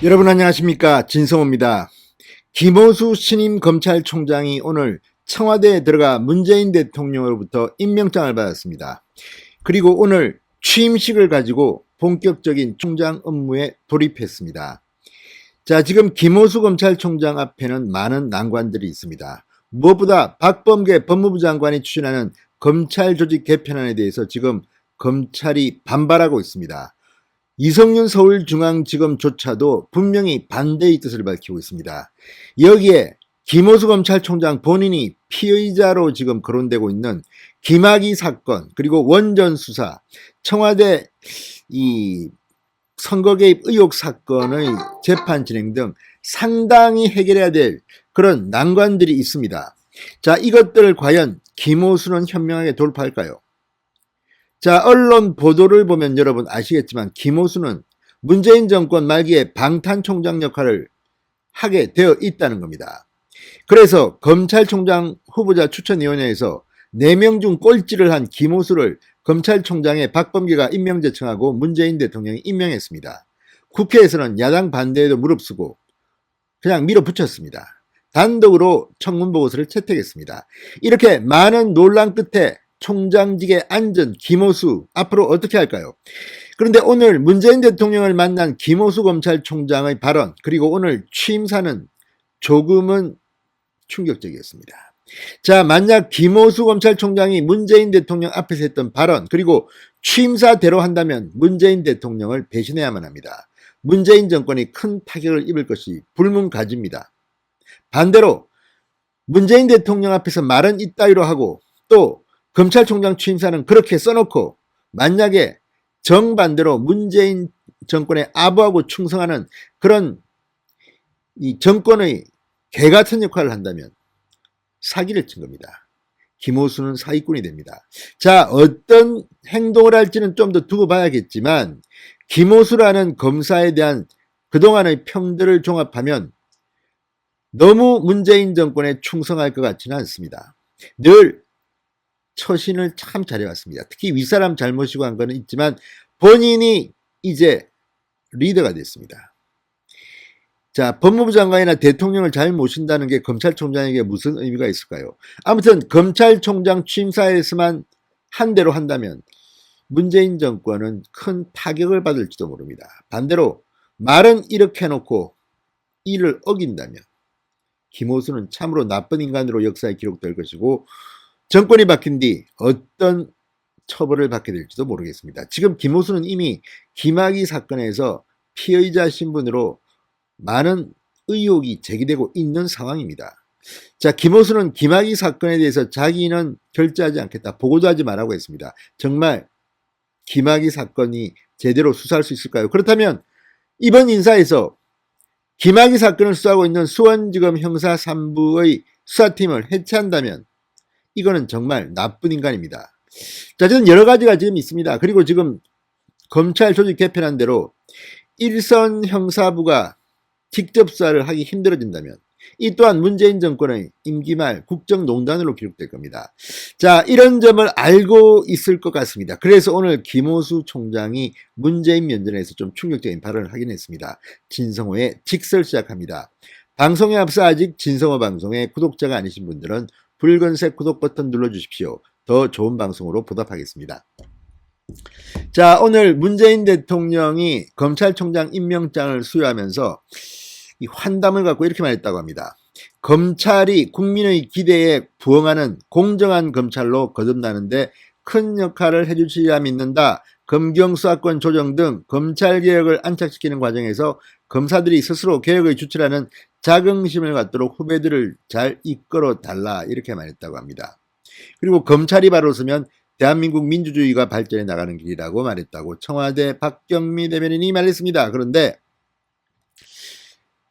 여러분 안녕하십니까, 진성호입니다. 김호수 신임 검찰총장이 오늘 청와대에 들어가 문재인 대통령으로부터 임명장을 받았습니다. 그리고 오늘 취임식을 가지고 본격적인 총장 업무에 돌입했습니다. 자, 지금 김호수 검찰총장 앞에는 많은 난관들이 있습니다. 무엇보다 박범계 법무부 장관이 추진하는 검찰 조직 개편안에 대해서 지금 검찰이 반발하고 있습니다. 이성윤 서울중앙지검조차도 분명히 반대의 뜻을 밝히고 있습니다. 여기에 김호수 검찰총장 본인이 피의자로 지금 거론되고 있는 김학의 사건, 그리고 원전 수사, 청와대 이 선거 개입 의혹 사건의 재판 진행 등 상당히 해결해야 될 그런 난관들이 있습니다. 자, 이것들을 과연 김호수는 현명하게 돌파할까요? 자, 언론 보도를 보면 여러분 아시겠지만 김호수는 문재인 정권 말기에 방탄총장 역할을 하게 되어 있다는 겁니다. 그래서 검찰총장 후보자 추천위원회에서 4명 중 꼴찌를 한 김호수를 검찰총장에 박범계가 임명 제청하고 문재인 대통령이 임명했습니다. 국회에서는 야당 반대에도 무릅쓰고 그냥 밀어붙였습니다. 단독으로 청문보고서를 채택했습니다. 이렇게 많은 논란 끝에 총장직에 앉은 김호수 앞으로 어떻게 할까요? 그런데 오늘 문재인 대통령을 만난 김호수 검찰총장의 발언, 그리고 오늘 취임사는 조금은 충격적이었습니다. 자, 만약 김호수 검찰총장이 문재인 대통령 앞에서 했던 발언, 그리고 취임사대로 한다면 문재인 대통령을 배신해야만 합니다. 문재인 정권이 큰 타격을 입을 것이 불문가지입니다. 반대로 문재인 대통령 앞에서 말은 이따위로 하고 또 검찰총장 취임사는 그렇게 써놓고 만약에 정반대로 문재인 정권에 아부하고 충성하는 그런 이 정권의 개 같은 역할을 한다면 사기를 친 겁니다. 김호수는 사기꾼이 됩니다. 자, 어떤 행동을 할지는 좀 더 두고 봐야겠지만 김호수라는 검사에 대한 그동안의 평들을 종합하면 너무 문재인 정권에 충성할 것 같지는 않습니다. 늘 처신을 참 잘해왔습니다. 특히 윗사람 잘 모시고 한 거는 있지만 본인이 이제 리더가 됐습니다. 자, 법무부 장관이나 대통령을 잘 모신다는 게 검찰총장에게 무슨 의미가 있을까요? 아무튼 검찰총장 취임사에서만 한 대로 한다면 문재인 정권은 큰 타격을 받을지도 모릅니다. 반대로 말은 이렇게 해놓고 이를 어긴다면 김호수는 참으로 나쁜 인간으로 역사에 기록될 것이고 정권이 바뀐 뒤 어떤 처벌을 받게 될지도 모르겠습니다. 지금 김호수는 이미 김학의 사건에서 피의자 신분으로 많은 의혹이 제기되고 있는 상황입니다. 자, 김호수는 김학의 사건에 대해서 자기는 결재하지 않겠다, 보고도 하지 말라고 했습니다. 정말 김학의 사건이 제대로 수사할 수 있을까요? 그렇다면 이번 인사에서 김학의 사건을 수사하고 있는 수원지검 형사 3부의 수사팀을 해체한다면 이거는 정말 나쁜 인간입니다. 자, 저는 여러 가지가 지금 있습니다. 그리고 지금 검찰 조직 개편한 대로 1선 형사부가 직접 수사를 하기 힘들어진다면 이 또한 문재인 정권의 임기 말 국정농단으로 기록될 겁니다. 자, 이런 점을 알고 있을 것 같습니다. 그래서 오늘 김호수 총장이 문재인 면전에서 좀 충격적인 발언을 하긴 했습니다. 진성호의 직설 시작합니다. 방송에 앞서 아직 진성호 방송의 구독자가 아니신 분들은 붉은색 구독 버튼 눌러주십시오. 더 좋은 방송으로 보답하겠습니다. 자, 오늘 문재인 대통령이 검찰총장 임명장을 수여하면서 이 환담을 갖고 이렇게 말했다고 합니다. 검찰이 국민의 기대에 부응하는 공정한 검찰로 거듭나는데 큰 역할을 해주시리라 믿는다. 검경수사권 조정 등 검찰개혁을 안착시키는 과정에서 검사들이 스스로 개혁의 주체라는 자긍심을 갖도록 후배들을 잘 이끌어 달라, 이렇게 말했다고 합니다. 그리고 검찰이 바로 서면 대한민국 민주주의가 발전해 나가는 길이라고 말했다고 청와대 박경미 대변인이 말했습니다. 그런데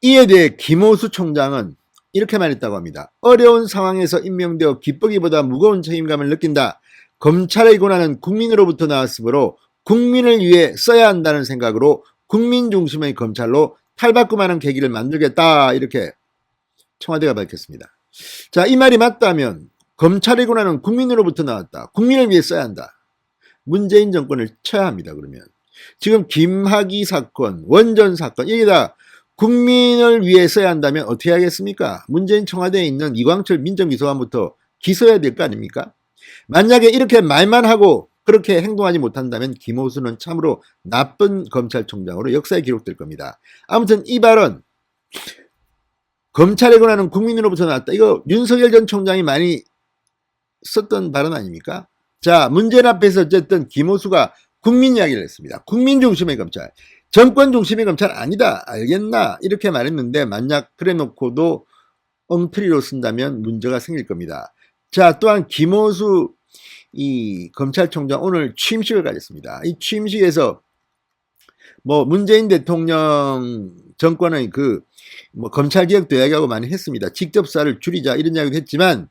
이에 대해 김호수 총장은 이렇게 말했다고 합니다. 어려운 상황에서 임명되어 기쁘기보다 무거운 책임감을 느낀다. 검찰의 권한은 국민으로부터 나왔으므로 국민을 위해 써야 한다는 생각으로 국민 중심의 검찰로 탈바꿈하는 계기를 만들겠다, 이렇게 청와대가 밝혔습니다. 자, 이 말이 맞다면 검찰의 권한은 국민으로부터 나왔다, 국민을 위해 써야 한다, 문재인 정권을 쳐야 합니다. 그러면 지금 김학의 사건, 원전 사건, 이게 다 국민을 위해 써야 한다면 어떻게 하겠습니까? 문재인 청와대에 있는 이광철 민정비서관부터 기소해야 될 거 아닙니까? 만약에 이렇게 말만 하고 그렇게 행동하지 못한다면 김호수는 참으로 나쁜 검찰총장으로 역사에 기록될 겁니다. 아무튼 이 발언, 검찰에 권하는 국민으로부터 나왔다. 이거 윤석열 전 총장이 많이 썼던 발언 아닙니까? 자, 문재인 앞에서 어쨌든 김호수가 국민 이야기를 했습니다. 국민 중심의 검찰, 정권 중심의 검찰 아니다, 알겠나? 이렇게 말했는데 만약 그래 놓고도 엉터리로 쓴다면 문제가 생길 겁니다. 자, 또한 김호수 이 검찰총장 오늘 취임식을 가졌습니다. 이 취임식에서 뭐 문재인 대통령 정권의 그 뭐 검찰개혁도 이야기하고 많이 했습니다. 직접사를 줄이자 이런 이야기도 했지만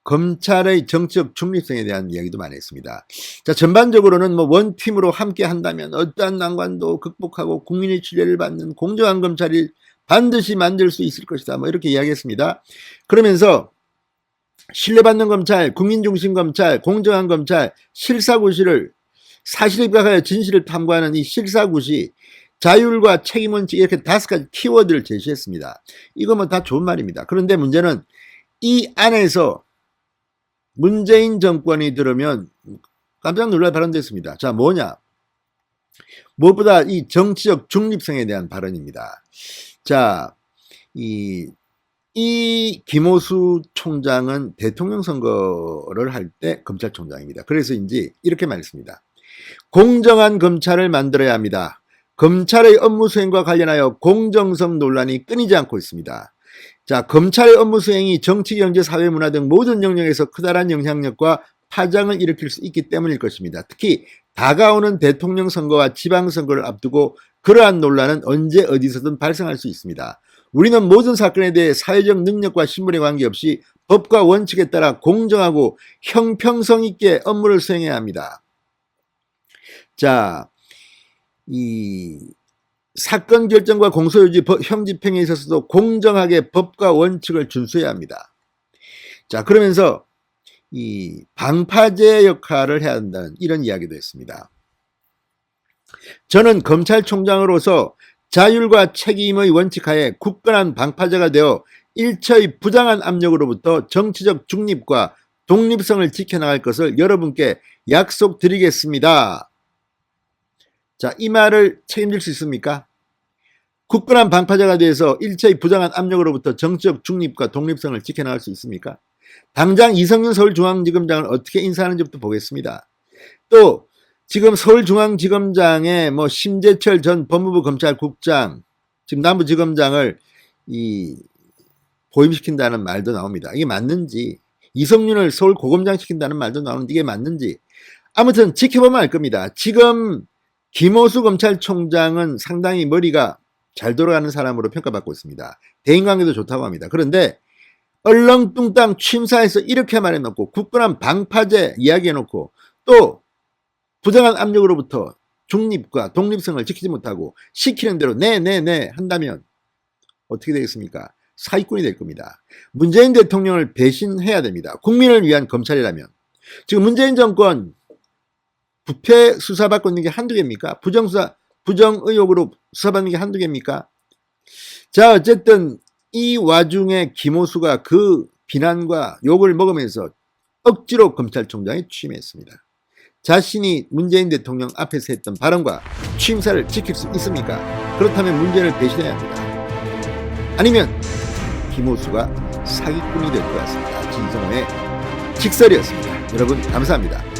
검찰의 정치적 중립성에 대한 이야기도 많이 했습니다. 자, 전반적으로는 뭐 원팀으로 함께 한다면 어떠한 난관도 극복하고 국민의 신뢰를 받는 공정한 검찰이 반드시 만들 수 있을 것이다. 뭐 이렇게 이야기했습니다. 그러면서 신뢰받는 검찰, 국민중심 검찰, 공정한 검찰, 실사구시를 사실에 입각하여 진실을 탐구하는 이 실사구시, 자율과 책임원칙 이렇게 5가지 키워드를 제시했습니다. 이거 뭐 다 좋은 말입니다. 그런데 문제는 이 안에서 문재인 정권이 들으면 깜짝 놀랄 발언도 했습니다. 자, 뭐냐? 무엇보다 이 정치적 중립성에 대한 발언입니다. 자, 이 김호수 총장은 대통령 선거를 할 때 검찰총장입니다. 그래서인지 이렇게 말했습니다. 공정한 검찰을 만들어야 합니다. 검찰의 업무 수행과 관련하여 공정성 논란이 끊이지 않고 있습니다. 자, 검찰의 업무 수행이 정치, 경제, 사회, 문화 등 모든 영역에서 커다란 영향력과 파장을 일으킬 수 있기 때문일 것입니다. 특히 다가오는 대통령 선거와 지방선거를 앞두고 그러한 논란은 언제 어디서든 발생할 수 있습니다. 우리는 모든 사건에 대해 사회적 능력과 신분에 관계없이 법과 원칙에 따라 공정하고 형평성 있게 업무를 수행해야 합니다. 자, 이 사건 결정과 공소유지, 형집행에 있어서도 공정하게 법과 원칙을 준수해야 합니다. 자, 그러면서 이 방파제 역할을 해야 한다는 이런 이야기도 했습니다. 저는 검찰총장으로서 자율과 책임의 원칙하에 굳건한 방파제가 되어 일처의 부당한 압력으로부터 정치적 중립과 독립성을 지켜나갈 것을 여러분께 약속드리겠습니다. 자, 이 말을 책임질 수 있습니까? 굳건한 방파제가 돼서 일체의 부당한 압력으로부터 정치적 중립과 독립성을 지켜나갈 수 있습니까? 당장 이성윤 서울중앙지검장을 어떻게 인사하는지부터 보겠습니다. 또 지금 서울중앙지검장의 뭐 심재철 전 법무부 검찰국장, 지금 남부지검장을 보임시킨다는 말도 나옵니다. 이게 맞는지, 이성윤을 서울고검장 시킨다는 말도 나오는데 이게 맞는지, 아무튼 지켜보면 알 겁니다. 지금 김호수 검찰총장은 상당히 머리가 잘 돌아가는 사람으로 평가받고 있습니다. 대인관계도 좋다고 합니다. 그런데 얼렁뚱땅 취임사에서 이렇게 말해놓고 굳건한 방파제 이야기해놓고 또 부당한 압력으로부터 중립과 독립성을 지키지 못하고 시키는 대로 네 한다면 어떻게 되겠습니까? 사기꾼이 될 겁니다. 문재인 대통령을 배신해야 됩니다. 국민을 위한 검찰이라면. 지금 문재인 정권 부패 수사받고 있는 게 한두 개입니까? 부정 의혹으로 수사받는 게 한두 개입니까? 자, 어쨌든 이 와중에 김호수가 그 비난과 욕을 먹으면서 억지로 검찰총장에 취임했습니다. 자신이 문재인 대통령 앞에서 했던 발언과 취임사를 지킬 수 있습니까? 그렇다면 문재인을 배신해야 합니다. 아니면 김호수가 사기꾼이 될 것 같습니다. 진성호의 직설이었습니다. 여러분 감사합니다.